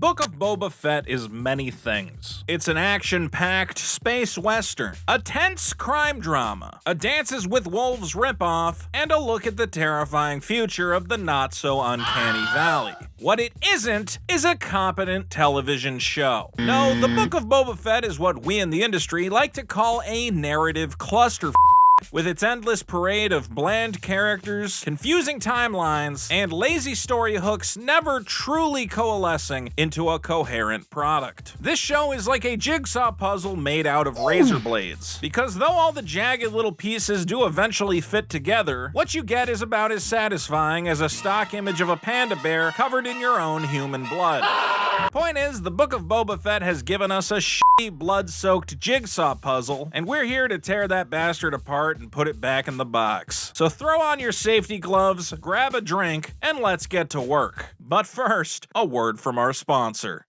Book of Boba Fett is many things. It's an action-packed space western, a tense crime drama, a Dances with Wolves ripoff, and a look at the terrifying future of the not-so-uncanny valley. What it isn't is a competent television show. No, the Book of Boba Fett is what we in the industry like to call a narrative cluster. With its endless parade of bland characters, confusing timelines, and lazy story hooks never truly coalescing into a coherent product. This show is like a jigsaw puzzle made out of razor blades, because though all the jagged little pieces do eventually fit together, what you get is about as satisfying as a stock image of a panda bear covered in your own human blood. Point is, the Book of Boba Fett has given us a shitty, blood-soaked jigsaw puzzle, and we're here to tear that bastard apart and put it back in the box. So throw on your safety gloves, grab a drink, and let's get to work. But first, a word from our sponsor.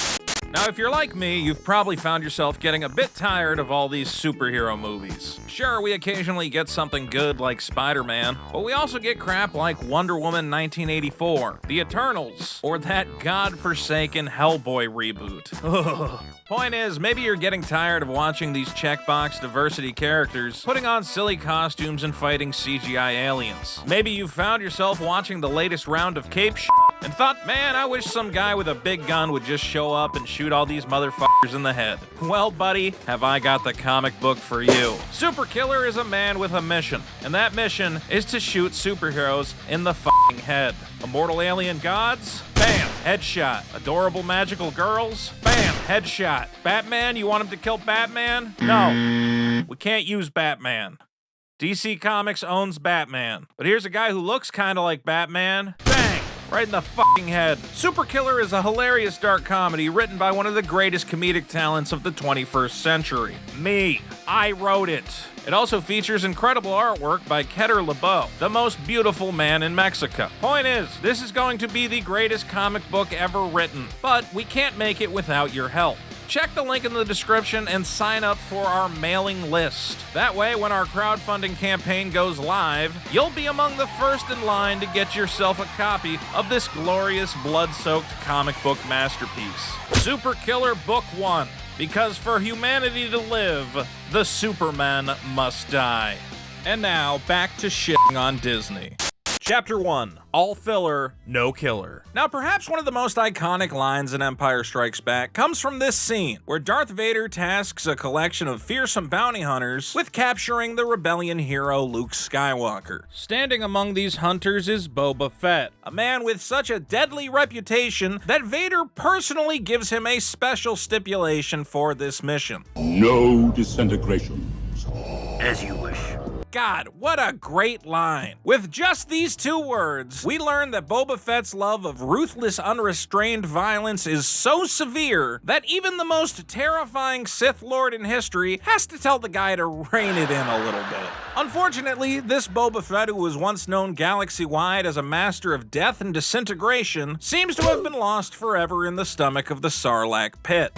Now, if you're like me, you've probably found yourself getting a bit tired of all these superhero movies. Sure, we occasionally get something good like Spider-Man, but we also get crap like Wonder Woman 1984, The Eternals, or that godforsaken Hellboy reboot. Point is, maybe you're getting tired of watching these checkbox diversity characters putting on silly costumes and fighting CGI aliens. Maybe you've found yourself watching the latest round of Cape and thought, man, I wish some guy with a big gun would just show up and shoot all these motherfuckers in the head. Well, buddy, have I got the comic book for you. Super Killer is a man with a mission, and that mission is to shoot superheroes in the fucking head. Immortal alien gods? Bam, headshot. Adorable magical girls? Bam, headshot. Batman, you want him to kill Batman? No, we can't use Batman. DC Comics owns Batman, but here's a guy who looks kinda like Batman. Bang! Right in the fucking head. Super Killer is a hilarious dark comedy written by one of the greatest comedic talents of the 21st century. Me. I wrote it. It also features incredible artwork by Keter LeBeau, the most beautiful man in Mexico. Point is, this is going to be the greatest comic book ever written, but we can't make it without your help. Check the link in the description and sign up for our mailing list. That way, when our crowdfunding campaign goes live, you'll be among the first in line to get yourself a copy of this glorious blood-soaked comic book masterpiece. Super Killer Book 1. Because for humanity to live, the Superman must die. And now, back to shitting on Disney. Chapter 1. All filler, no killer. Now, perhaps one of the most iconic lines in Empire Strikes Back comes from this scene, where Darth Vader tasks a collection of fearsome bounty hunters with capturing the rebellion hero Luke Skywalker. Standing among these hunters is Boba Fett, a man with such a deadly reputation that Vader personally gives him a special stipulation for this mission. No disintegrations. As you wish. God, what a great line. With just these two words, we learn that Boba Fett's love of ruthless, unrestrained violence is so severe that even the most terrifying Sith Lord in history has to tell the guy to rein it in a little bit. Unfortunately, this Boba Fett, who was once known galaxy-wide as a master of death and disintegration, seems to have been lost forever in the stomach of the Sarlacc pit.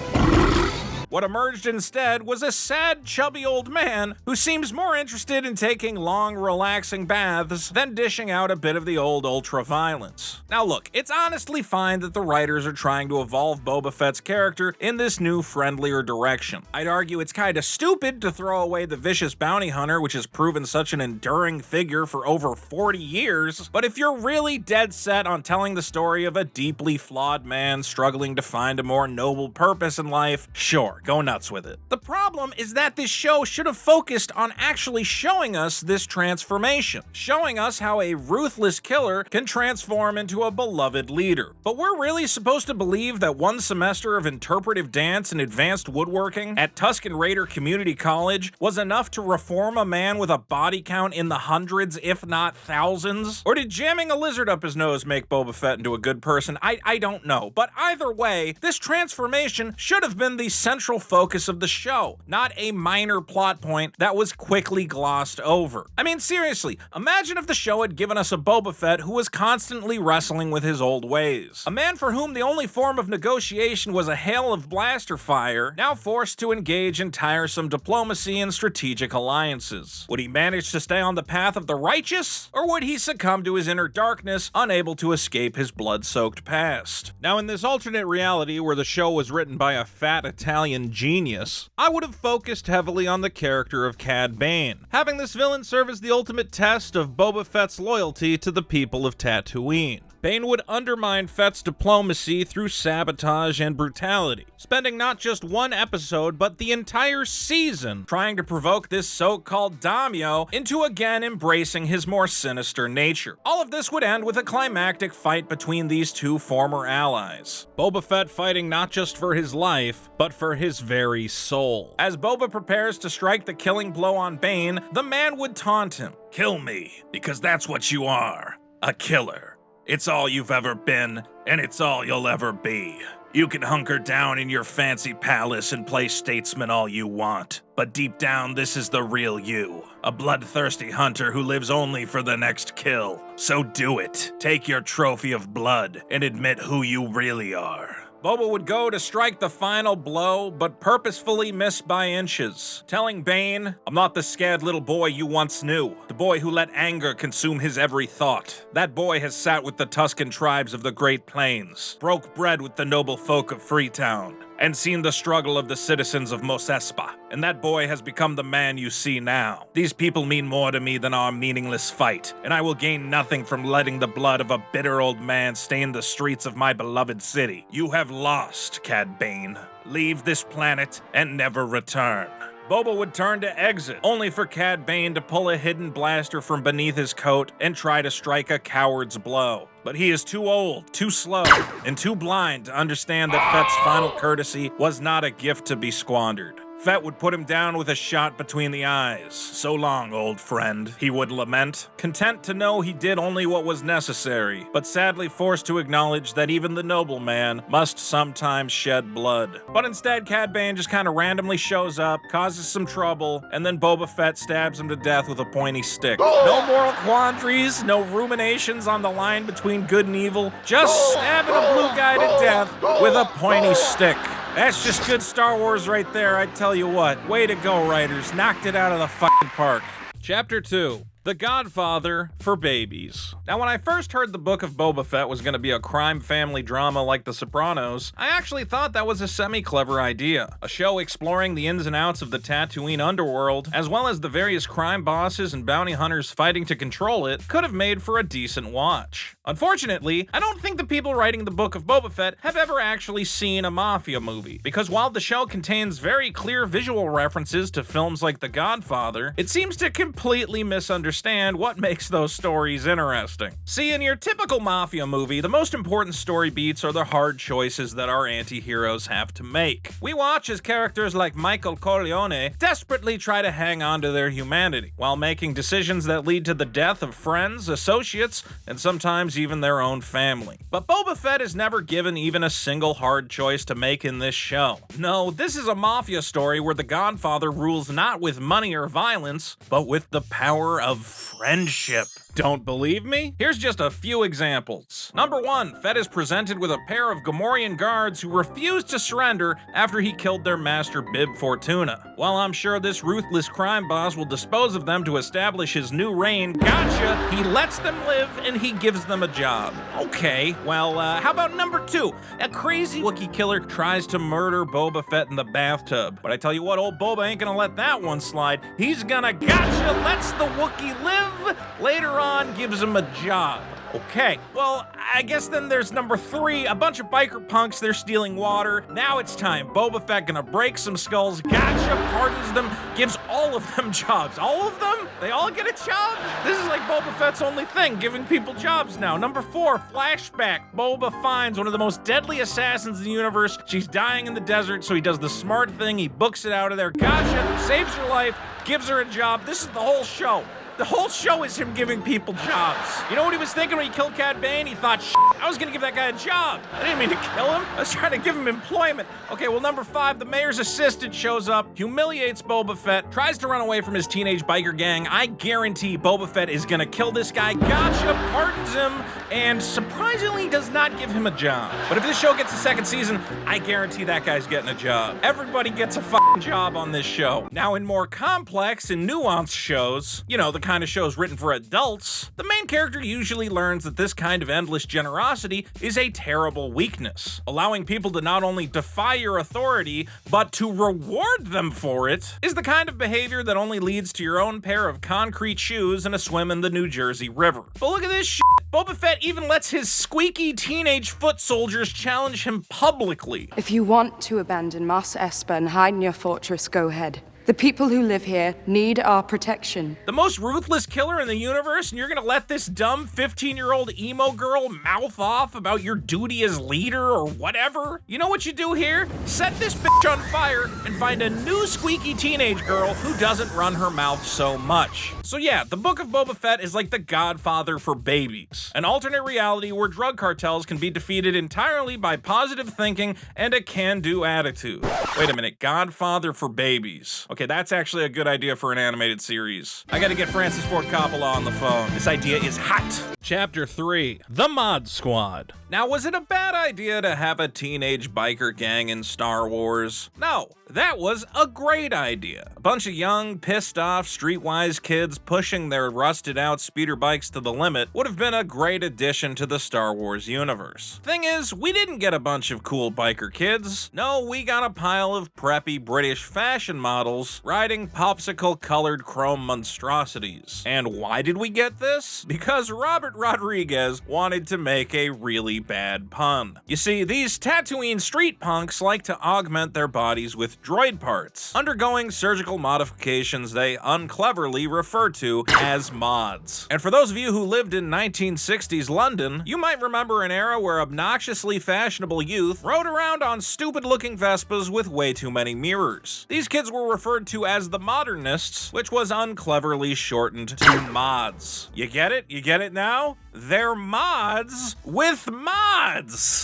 What emerged instead was a sad, chubby old man who seems more interested in taking long, relaxing baths than dishing out a bit of the old ultra-violence. Now look, it's honestly fine that the writers are trying to evolve Boba Fett's character in this new, friendlier direction. I'd argue it's kinda stupid to throw away the vicious bounty hunter, which has proven such an enduring figure for over 40 years, but if you're really dead set on telling the story of a deeply flawed man struggling to find a more noble purpose in life, sure. Go nuts with it. The problem is that this show should have focused on actually showing us this transformation, showing us how a ruthless killer can transform into a beloved leader. But we're really supposed to believe that one semester of interpretive dance and advanced woodworking at Tusken Raider Community College was enough to reform a man with a body count in the hundreds, if not thousands? Or did jamming a lizard up his nose make Boba Fett into a good person? I don't know. But either way, this transformation should have been the central central focus of the show, not a minor plot point that was quickly glossed over. I mean, seriously, imagine if the show had given us a Boba Fett who was constantly wrestling with his old ways. A man for whom the only form of negotiation was a hail of blaster fire, now forced to engage in tiresome diplomacy and strategic alliances. Would he manage to stay on the path of the righteous, or would he succumb to his inner darkness, unable to escape his blood-soaked past? Now, in this alternate reality where the show was written by a fat Italian genius, I would have focused heavily on the character of Cad Bane, having this villain serve as the ultimate test of Boba Fett's loyalty to the people of Tatooine. Bane would undermine Fett's diplomacy through sabotage and brutality, spending not just one episode but the entire season trying to provoke this so-called daimyo into again embracing his more sinister nature. All of this would end with a climactic fight between these two former allies, Boba Fett fighting not just for his life, but for his very soul. As Boba prepares to strike the killing blow on Bane, the man would taunt him, "Kill me, because that's what you are, a killer. It's all you've ever been, and it's all you'll ever be. You can hunker down in your fancy palace and play statesman all you want, but deep down this is the real you, a bloodthirsty hunter who lives only for the next kill. So do it. Take your trophy of blood and admit who you really are." Boba would go to strike the final blow, but purposefully miss by inches, telling Bane, "I'm not the scared little boy you once knew, the boy who let anger consume his every thought. That boy has sat with the Tusken tribes of the Great Plains, broke bread with the noble folk of Freetown, and seen the struggle of the citizens of Mos Espa, and that boy has become the man you see now. These people mean more to me than our meaningless fight, and I will gain nothing from letting the blood of a bitter old man stain the streets of my beloved city. You have lost, Cad Bane. Leave this planet and never return." Boba would turn to exit, only for Cad Bane to pull a hidden blaster from beneath his coat and try to strike a coward's blow. But he is too old, too slow, and too blind to understand that Fett's final courtesy was not a gift to be squandered. Fett would put him down with a shot between the eyes. "So long, old friend," he would lament, content to know he did only what was necessary, but sadly forced to acknowledge that even the noble man must sometimes shed blood. But instead, Cad Bane just kind of randomly shows up, causes some trouble, and then Boba Fett stabs him to death with a pointy stick. No moral quandaries, no ruminations on the line between good and evil, just stabbing a blue guy to death with a pointy stick. That's just good Star Wars right there, I tell you what. Way to go, writers. Knocked it out of the fucking park. Chapter 2. The Godfather for Babies. Now, when I first heard the Book of Boba Fett was going to be a crime family drama like The Sopranos, I actually thought that was a semi-clever idea. A show exploring the ins and outs of the Tatooine underworld, as well as the various crime bosses and bounty hunters fighting to control it, could have made for a decent watch. Unfortunately, I don't think the people writing the Book of Boba Fett have ever actually seen a mafia movie, because while the show contains very clear visual references to films like The Godfather, it seems to completely misunderstand what makes those stories interesting. See, in your typical mafia movie, the most important story beats are the hard choices that our anti-heroes have to make. We watch as characters like Michael Corleone desperately try to hang on to their humanity, while making decisions that lead to the death of friends, associates, and sometimes even their own family. But Boba Fett is never given even a single hard choice to make in this show. No, this is a mafia story where the Godfather rules not with money or violence, but with the power of friendship. Don't believe me? Here's just a few examples. Number 1, Fett is presented with a pair of Gamorrean guards who refused to surrender after he killed their master Bib Fortuna. While I'm sure this ruthless crime boss will dispose of them to establish his new reign, gotcha, he lets them live and he gives them a job. Okay, well, how about number 2? A crazy Wookiee killer tries to murder Boba Fett in the bathtub. But I tell you what, old Boba ain't gonna let that one slide. He's gonna gotcha, lets the Wookiee live, later on gives him a job. Okay, well, I guess then there's number 3, a bunch of biker punks, they're stealing water. Now it's time. Boba Fett gonna break some skulls, gotcha, pardons them, gives all of them jobs. All of them? They all get a job? This is like Boba Fett's only thing, giving people jobs now. Number 4, flashback. Boba finds one of the most deadly assassins in the universe. She's dying in the desert, so he does the smart thing, he books it out of there. Gotcha, saves her life, gives her a job. This is the whole show. The whole show is him giving people jobs. You know what he was thinking when he killed Cad Bane? He thought, I was gonna give that guy a job. I didn't mean to kill him. I was trying to give him employment. Okay, well, number 5, the mayor's assistant shows up, humiliates Boba Fett, tries to run away from his teenage biker gang. I guarantee Boba Fett is gonna kill this guy. Gotcha, pardons him, and surprisingly does not give him a job. But if this show gets a second season, I guarantee that guy's getting a job. Everybody gets a fucking job on this show. Now, in more complex and nuanced shows, you know, the kind of shows written for adults, the main character usually learns that this kind of endless generosity is a terrible weakness. Allowing people to not only defy your authority, but to reward them for it is the kind of behavior that only leads to your own pair of concrete shoes and a swim in the New Jersey River. But look at this shit. Boba Fett even lets his squeaky teenage foot soldiers challenge him publicly. If you want to abandon Mos Espa and hide in your fortress, go ahead. The people who live here need our protection. The most ruthless killer in the universe, and you're gonna let this dumb 15-year-old emo girl mouth off about your duty as leader or whatever? You know what you do here? Set this bitch on fire and find a new squeaky teenage girl who doesn't run her mouth so much. So yeah, the Book of Boba Fett is like the Godfather for babies. An alternate reality where drug cartels can be defeated entirely by positive thinking and a can-do attitude. Wait a minute, Godfather for babies. Okay, that's actually a good idea for an animated series. I gotta get Francis Ford Coppola on the phone. This idea is hot. Chapter 3, The Mod Squad. Now, was it a bad idea to have a teenage biker gang in Star Wars? No, that was a great idea. A bunch of young, pissed off, streetwise kids pushing their rusted out speeder bikes to the limit would have been a great addition to the Star Wars universe. Thing is, we didn't get a bunch of cool biker kids. No, we got a pile of preppy British fashion models riding popsicle-colored chrome monstrosities. And why did we get this? Because Robert Rodriguez wanted to make a really bad pun. You see, these Tatooine street punks like to augment their bodies with droid parts, undergoing surgical modifications they uncleverly refer to as mods. And for those of you who lived in 1960s London, you might remember an era where obnoxiously fashionable youth rode around on stupid-looking Vespas with way too many mirrors. These kids were referred to as the modernists, which was uncleverly shortened to mods. You get it? You get it now? They're mods with mods.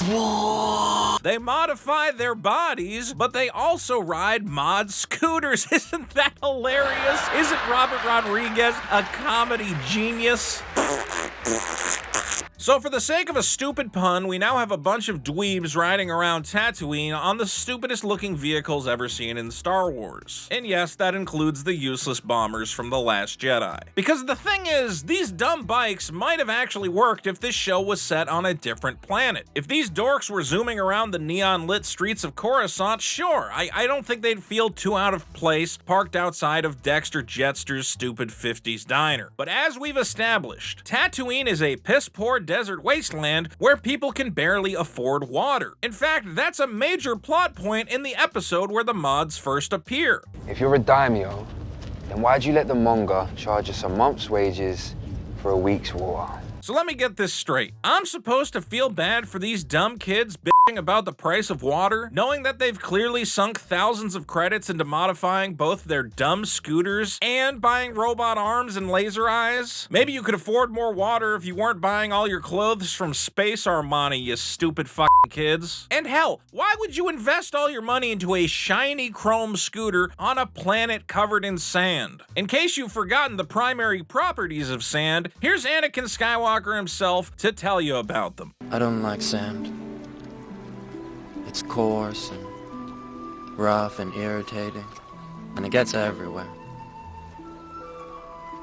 They modify their bodies, but they also ride mod scooters. Isn't that hilarious? Isn't Robert Rodriguez a comedy genius? So for the sake of a stupid pun, we now have a bunch of dweebs riding around Tatooine on the stupidest looking vehicles ever seen in Star Wars. And yes, that includes the useless bombers from The Last Jedi. Because the thing is, these dumb bikes might have actually worked if this show was set on a different planet. If these dorks were zooming around the neon-lit streets of Coruscant, sure, I don't think they'd feel too out of place parked outside of Dexter Jettster's stupid 50s diner. But as we've established, Tatooine is a piss-poor desert wasteland where people can barely afford water. In fact, that's a major plot point in the episode where the mods first appear. If you're a daimyo, then why'd you let the Monga charge us a month's wages for a week's water? So let me get this straight. I'm supposed to feel bad for these dumb kids bitching about the price of water, knowing that they've clearly sunk thousands of credits into modifying both their dumb scooters and buying robot arms and laser eyes? Maybe you could afford more water if you weren't buying all your clothes from Space Armani, you stupid fucking kids. And hell, why would you invest all your money into a shiny chrome scooter on a planet covered in sand? In case you've forgotten the primary properties of sand, here's Anakin Skywalker himself to tell you about them. I don't like sand. It's coarse and rough and irritating, and it gets everywhere.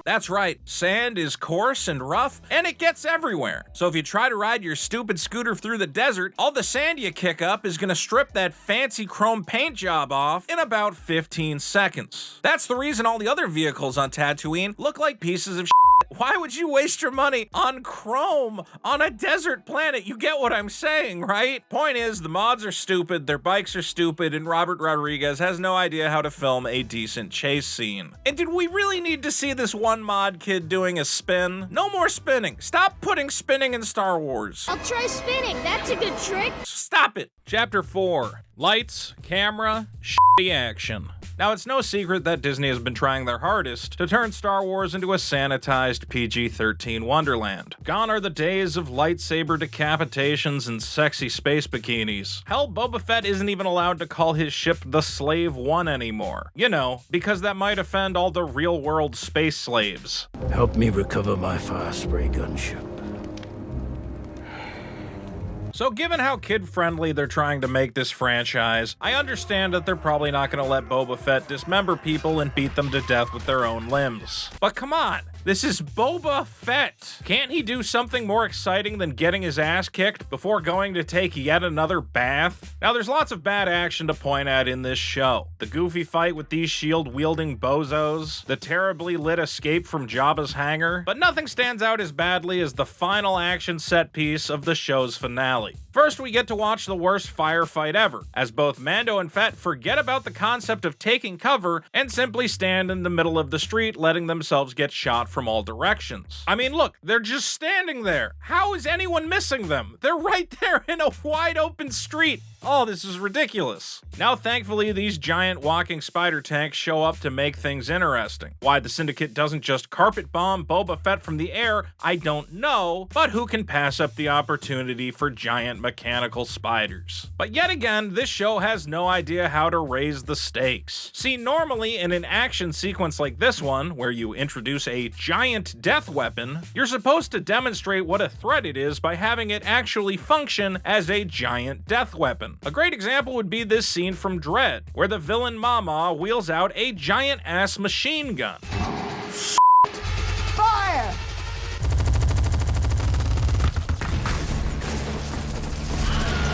That's right, sand is coarse and rough, and it gets everywhere. So if you try to ride your stupid scooter through the desert, all the sand you kick up is gonna strip that fancy chrome paint job off in about 15 seconds. That's the reason all the other vehicles on Tatooine look like pieces of shit. Why would you waste your money on chrome on a desert planet? You get what I'm saying, right? Point is, the mods are stupid, their bikes are stupid, and Robert Rodriguez has no idea how to film a decent chase scene. And did we really need to see this one mod kid doing a spin? No more spinning. Stop putting spinning in Star Wars. I'll try spinning. That's a good trick. Stop it. Chapter 4. Lights, camera, shitty action. Now, it's no secret that Disney has been trying their hardest to turn Star Wars into a sanitized PG-13 wonderland. Gone are the days of lightsaber decapitations and sexy space bikinis. Hell, Boba Fett isn't even allowed to call his ship the Slave One anymore. You know, because that might offend all the real-world space slaves. Help me recover my fire spray gunship. So given how kid-friendly they're trying to make this franchise, I understand that they're probably not going to let Boba Fett dismember people and beat them to death with their own limbs. But come on! This is Boba Fett. Can't he do something more exciting than getting his ass kicked before going to take yet another bath? Now, there's lots of bad action to point at in this show. The goofy fight with these shield-wielding bozos, the terribly lit escape from Jabba's hangar, but nothing stands out as badly as the final action set piece of the show's finale. First, we get to watch the worst firefight ever, as both Mando and Fett forget about the concept of taking cover and simply stand in the middle of the street letting themselves get shot from all directions. I mean, look, they're just standing there. How is anyone missing them? They're right there in a wide open street. Oh, this is ridiculous. Now, thankfully, these giant walking spider tanks show up to make things interesting. Why the Syndicate doesn't just carpet bomb Boba Fett from the air, I don't know, but who can pass up the opportunity for giant mechanical spiders? But yet again, this show has no idea how to raise the stakes. See, normally in an action sequence like this one, where you introduce a giant death weapon, you're supposed to demonstrate what a threat it is by having it actually function as a giant death weapon. A great example would be this scene from Dredd, where the villain Mama wheels out a giant-ass machine gun. Fire!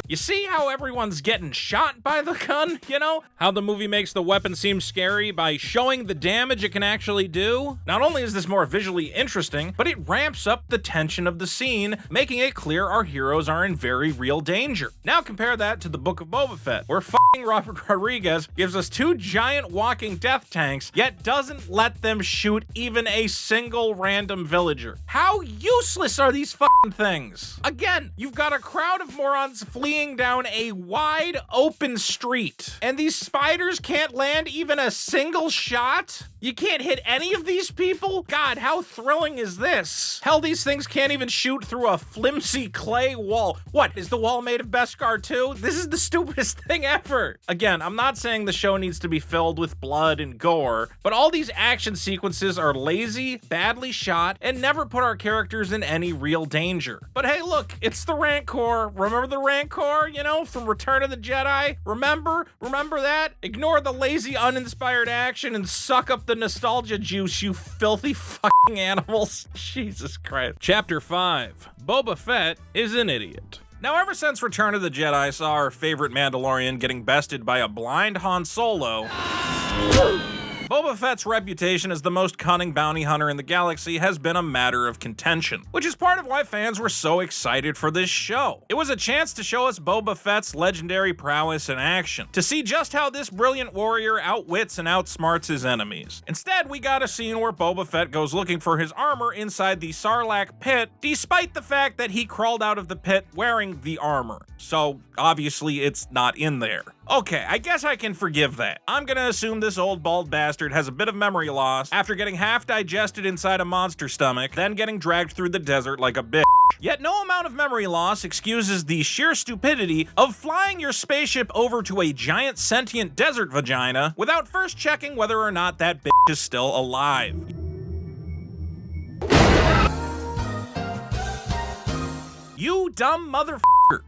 You see how everyone's getting shot by the gun, you know? How the movie makes the weapon seem scary by showing the damage it can actually do? Not only is this more visually interesting, but it ramps up the tension of the scene, making it clear our heroes are in very real danger. Now compare that to the Book of Boba Fett, where f***ing Robert Rodriguez gives us two giant walking death tanks, yet doesn't let them shoot even a single random villager. How useless are these f***ing things? Again, you've got a crowd of morons fleeing down a wide open street, and these spiders can't land even a single shot? You can't hit any of these people? God, how thrilling is this? Hell, these things can't even shoot through a flimsy clay wall. What, is the wall made of Beskar too? This is the stupidest thing ever. Again, I'm not saying the show needs to be filled with blood and gore, but all these action sequences are lazy, badly shot, and never put our characters in any real danger. But hey, look, it's the Rancor. Remember the Rancor, you know, from Return of the Jedi? Remember that? Ignore the lazy, uninspired action and suck up the nostalgia juice, you filthy fucking animals. Jesus Christ. Chapter 5. Boba Fett is an idiot. Now, ever since Return of the Jedi saw our favorite Mandalorian getting bested by a blind Han Solo, Boba Fett's reputation as the most cunning bounty hunter in the galaxy has been a matter of contention, which is part of why fans were so excited for this show. It was a chance to show us Boba Fett's legendary prowess in action, to see just how this brilliant warrior outwits and outsmarts his enemies. Instead, we got a scene where Boba Fett goes looking for his armor inside the Sarlacc pit, despite the fact that he crawled out of the pit wearing the armor. So, obviously, it's not in there. Okay, I guess I can forgive that. I'm gonna assume this old bald bastard has a bit of memory loss after getting half digested inside a monster stomach, then getting dragged through the desert like a bitch. Yet no amount of memory loss excuses the sheer stupidity of flying your spaceship over to a giant sentient desert vagina without first checking whether or not that bitch is still alive. You dumb motherfucker.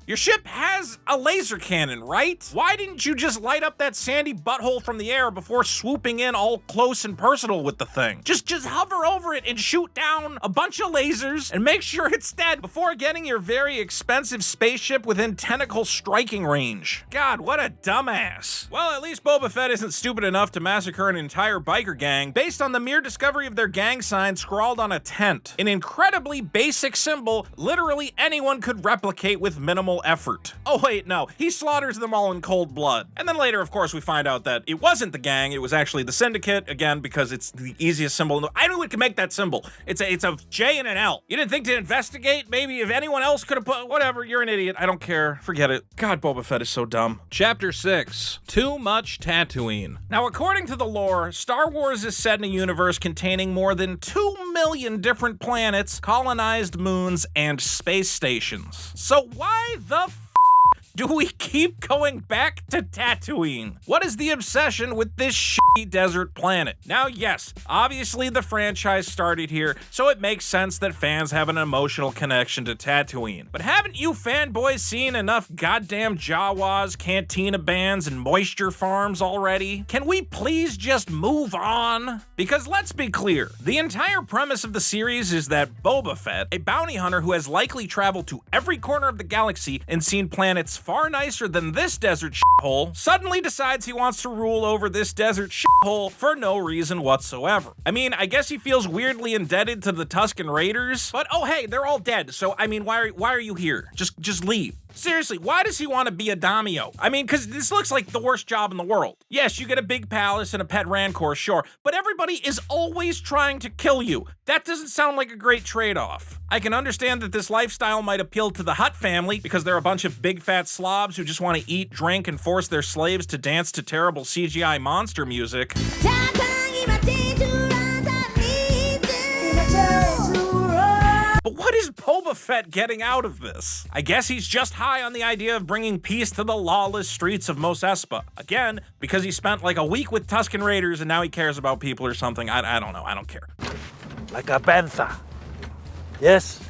Your ship has a laser cannon, right? Why didn't you just light up that sandy butthole from the air before swooping in all close and personal with the thing? Just hover over it and shoot down a bunch of lasers and make sure it's dead before getting your very expensive spaceship within tentacle striking range. God, what a dumbass. Well, at least Boba Fett isn't stupid enough to massacre an entire biker gang based on the mere discovery of their gang sign scrawled on a tent. An incredibly basic symbol literally anyone could replicate with minimal effort. Oh wait, no, he slaughters them all in cold blood. And then later, of course, we find out that it wasn't the gang, it was actually the Syndicate, again, because it's the easiest symbol. I knew it could make that symbol. It's a J and an L. You didn't think to investigate? Maybe if anyone else could have put, whatever, you're an idiot. I don't care. Forget it. God, Boba Fett is so dumb. Chapter 6, Too Much Tattooine. Now, according to the lore, Star Wars is set in a universe containing more than 2 million different planets, colonized moons, and space stations. So why the do we keep going back to Tatooine? What is the obsession with this shitty desert planet? Now, yes, obviously the franchise started here, so it makes sense that fans have an emotional connection to Tatooine. But haven't you fanboys seen enough goddamn Jawas, cantina bands, and moisture farms already? Can we please just move on? Because let's be clear, the entire premise of the series is that Boba Fett, a bounty hunter who has likely traveled to every corner of the galaxy and seen planets far nicer than this desert shithole, suddenly decides he wants to rule over this desert shithole for no reason whatsoever. I mean, I guess he feels weirdly indebted to the Tusken Raiders, but oh hey, they're all dead, so I mean, why are you here? Just leave. Seriously, why does he want to be a daimyo? I mean, because this looks like the worst job in the world. Yes, you get a big palace and a pet rancor, sure, but everybody is always trying to kill you. That doesn't sound like a great trade-off. I can understand that this lifestyle might appeal to the Hutt family because they're a bunch of big fat slobs who just want to eat, drink, and force their slaves to dance to terrible CGI monster music. But what is Boba Fett getting out of this? I guess he's just high on the idea of bringing peace to the lawless streets of Mos Espa. Again, because he spent like a week with Tusken Raiders and now he cares about people or something. I don't know. I don't care. Like a panther. Yes?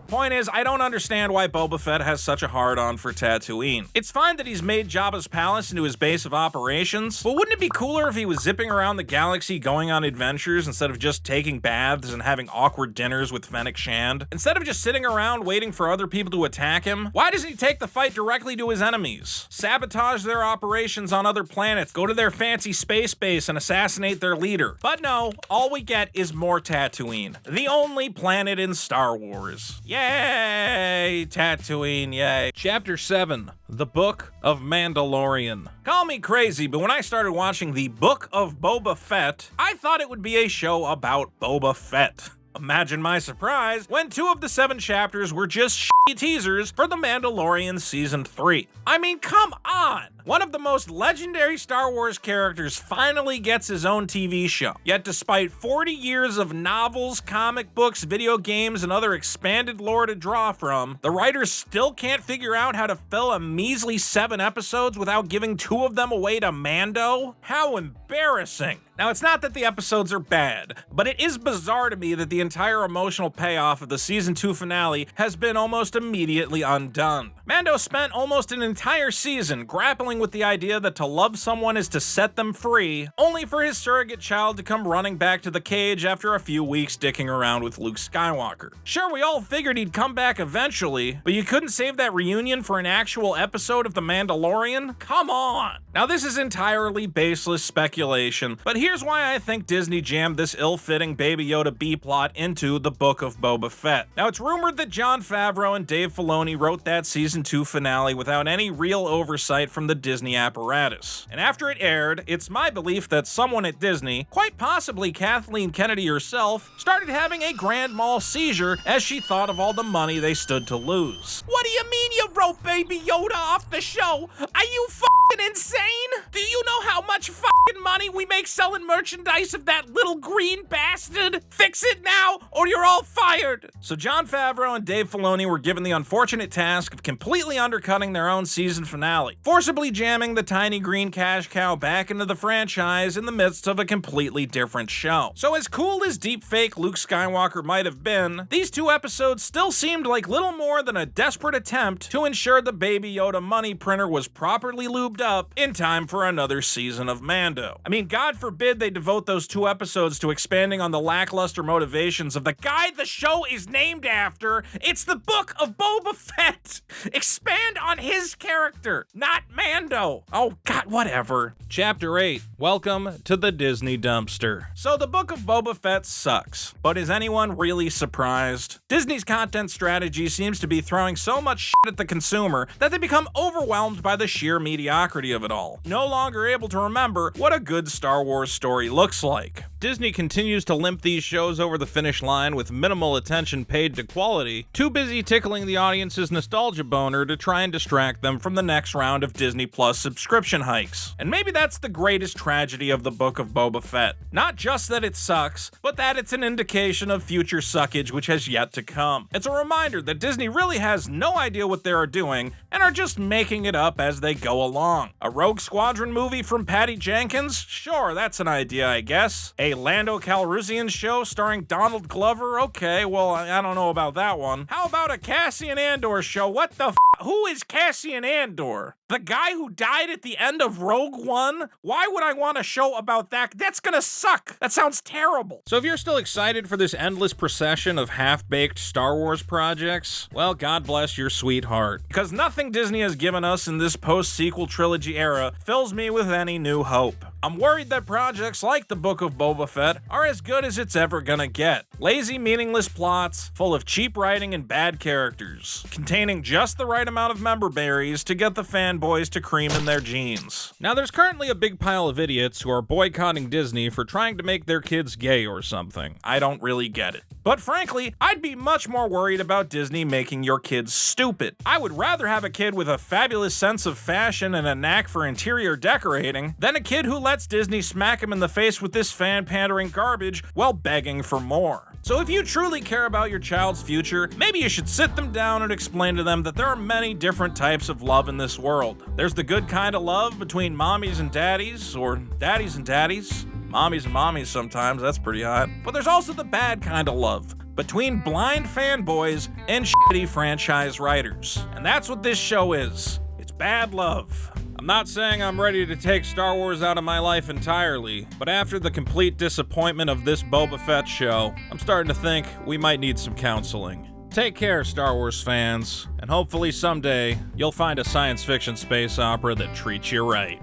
Point is, I don't understand why Boba Fett has such a hard-on for Tatooine. It's fine that he's made Jabba's palace into his base of operations, but wouldn't it be cooler if he was zipping around the galaxy going on adventures instead of just taking baths and having awkward dinners with Fennec Shand? Instead of just sitting around waiting for other people to attack him, why doesn't he take the fight directly to his enemies? Sabotage their operations on other planets, go to their fancy space base and assassinate their leader. But no, all we get is more Tatooine, the only planet in Star Wars. Yay! Tatooine, yay. Chapter 7, The Book of Mandalorian. Call me crazy, but when I started watching the Book of Boba Fett, I thought it would be a show about Boba Fett. Imagine my surprise when 2 of the 7 chapters were just shitty teasers for The Mandalorian Season 3. I mean, come on! One of the most legendary Star Wars characters finally gets his own TV show. Yet despite 40 years of novels, comic books, video games, and other expanded lore to draw from, the writers still can't figure out how to fill a measly 7 episodes without giving 2 of them away to Mando? How embarrassing! Now, it's not that the episodes are bad, but it is bizarre to me that the entire emotional payoff of the Season 2 finale has been almost immediately undone. Mando spent almost an entire season grappling with the idea that to love someone is to set them free, only for his surrogate child to come running back to the cage after a few weeks dicking around with Luke Skywalker. Sure, we all figured he'd come back eventually, but you couldn't save that reunion for an actual episode of The Mandalorian? Come on! Now, this is entirely baseless speculation, but here's why I think Disney jammed this ill-fitting Baby Yoda B-plot into the Book of Boba Fett. Now, it's rumored that Jon Favreau and Dave Filoni wrote that Season 2 finale without any real oversight from the Disney apparatus. And after it aired, it's my belief that someone at Disney, quite possibly Kathleen Kennedy herself, started having a grand mal seizure as she thought of all the money they stood to lose. What do you mean you wrote Baby Yoda off the show? Are you fucking insane? Do you know how much fucking money we make selling merchandise of that little green bastard? Fix it now, or you're all fired! So Jon Favreau and Dave Filoni were given the unfortunate task of completely undercutting their own season finale, forcibly jamming the tiny green cash cow back into the franchise in the midst of a completely different show. So as cool as deepfake Luke Skywalker might have been, these 2 episodes still seemed like little more than a desperate attempt to ensure the Baby Yoda money printer was properly lubed lubed up in time for another season of Mando. I mean, God forbid they devote those 2 episodes to expanding on the lackluster motivations of the guy the show is named after. It's the Book of Boba Fett. Expand on his character, not Mando. Oh, God, whatever. Chapter 8. Welcome to the Disney dumpster. So the Book of Boba Fett sucks, but is anyone really surprised? Disney's content strategy seems to be throwing so much shit at the consumer that they become overwhelmed by the sheer mediocrity of it all, no longer able to remember what a good Star Wars story looks like. Disney continues to limp these shows over the finish line with minimal attention paid to quality, too busy tickling the audience's nostalgia boner to try and distract them from the next round of Disney Plus subscription hikes. And maybe that's the greatest tragedy of the Book of Boba Fett. Not just that it sucks, but that it's an indication of future suckage which has yet to come. It's a reminder that Disney really has no idea what they are doing and are just making it up as they go along. A Rogue Squadron movie from Patty Jenkins? Sure, that's an idea, I guess. A Lando Calrissian show starring Donald Glover? Okay, well, I don't know about that one. How about a Cassian Andor show? What the f? Who is Cassian Andor? The guy who died at the end of Rogue One? Why would I want a show about that? That's gonna suck. That sounds terrible. So if you're still excited for this endless procession of half-baked Star Wars projects, well, God bless your sweetheart. Because nothing Disney has given us in this post-sequel trilogy era fills me with any new hope. I'm worried that projects like the Book of Boba Fett are as good as it's ever gonna get. Lazy, meaningless plots, full of cheap writing and bad characters, containing just the right amount of member berries to get the fanboys to cream in their jeans. Now, there's currently a big pile of idiots who are boycotting Disney for trying to make their kids gay or something. I don't really get it. But frankly, I'd be much more worried about Disney making your kids stupid. I would rather have a kid with a fabulous sense of fashion and a knack for interior decorating than a kid who lets Disney smack him in the face with this fan-pandering garbage while begging for more. So if you truly care about your child's future, maybe you should sit them down and explain to them that there are many different types of love in this world. There's the good kind of love between mommies and daddies, or daddies and daddies. Mommies and mommies sometimes, that's pretty hot. But there's also the bad kind of love, between blind fanboys and shitty franchise writers. And that's what this show is. It's bad love. I'm not saying I'm ready to take Star Wars out of my life entirely, but after the complete disappointment of this Boba Fett show, I'm starting to think we might need some counseling. Take care, Star Wars fans, and hopefully someday you'll find a science fiction space opera that treats you right.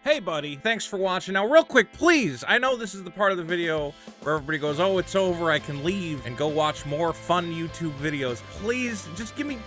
Hey buddy, thanks for watching. Now real quick, please, I know this is the part of the video where everybody goes, oh, it's over, I can leave and go watch more fun YouTube videos. Please, just give me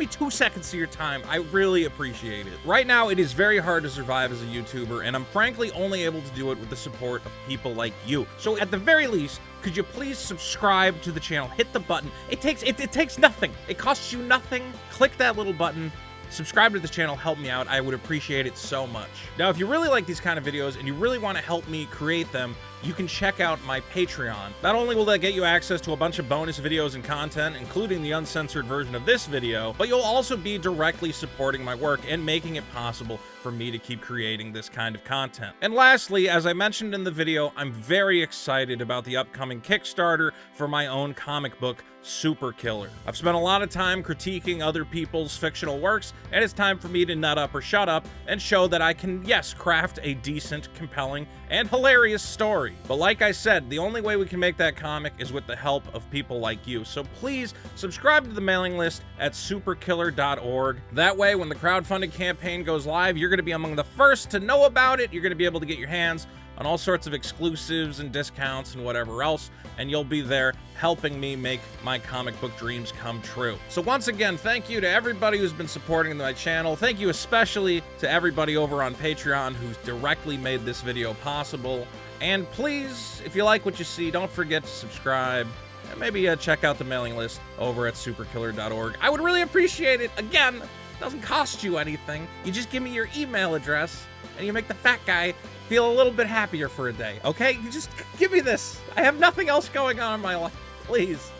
2 seconds of your time. I really appreciate it. Right now, it is very hard to survive as a YouTuber, and I'm frankly only able to do it with the support of people like you. So at the very least, could you please subscribe to the channel? Hit the button. It takes nothing. It costs you nothing. Click that little button. Subscribe to the channel, help me out. I would appreciate it so much. Now, if you really like these kind of videos and you really want to help me create them, you can check out my Patreon. Not only will that get you access to a bunch of bonus videos and content, including the uncensored version of this video, but you'll also be directly supporting my work and making it possible for me to keep creating this kind of content. And lastly, as I mentioned in the video, I'm very excited about the upcoming Kickstarter for my own comic book, Super Killer. I've spent a lot of time critiquing other people's fictional works, and it's time for me to nut up or shut up and show that I can, yes, craft a decent, compelling, and hilarious story. But like I said, the only way we can make that comic is with the help of people like you. So please subscribe to the mailing list at superkiller.org. That way, when the crowdfunding campaign goes live, you're going to be among the first to know about it. You're going to be able to get your hands on all sorts of exclusives and discounts and whatever else, and you'll be there helping me make my comic book dreams come true. So once again, thank you to everybody who's been supporting my channel. Thank you especially to everybody over on Patreon who's directly made this video possible. And please, if you like what you see, don't forget to subscribe and maybe check out the mailing list over at superkiller.org. I would really appreciate it. Again, it doesn't cost you anything. You just give me your email address and you make the fat guy feel a little bit happier for a day, okay? You just give me this. I have nothing else going on in my life, please.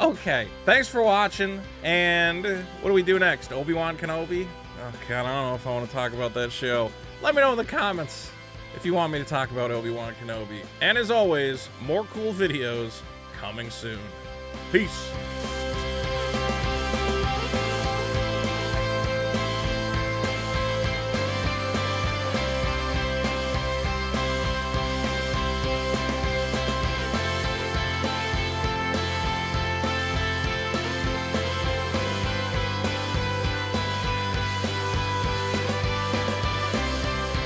Okay, thanks for watching, and what do we do next? Obi-Wan Kenobi? Oh God, I don't know if I want to talk about that show. Let me know in the comments if you want me to talk about Obi-Wan Kenobi. And as always, more cool videos coming soon. Peace.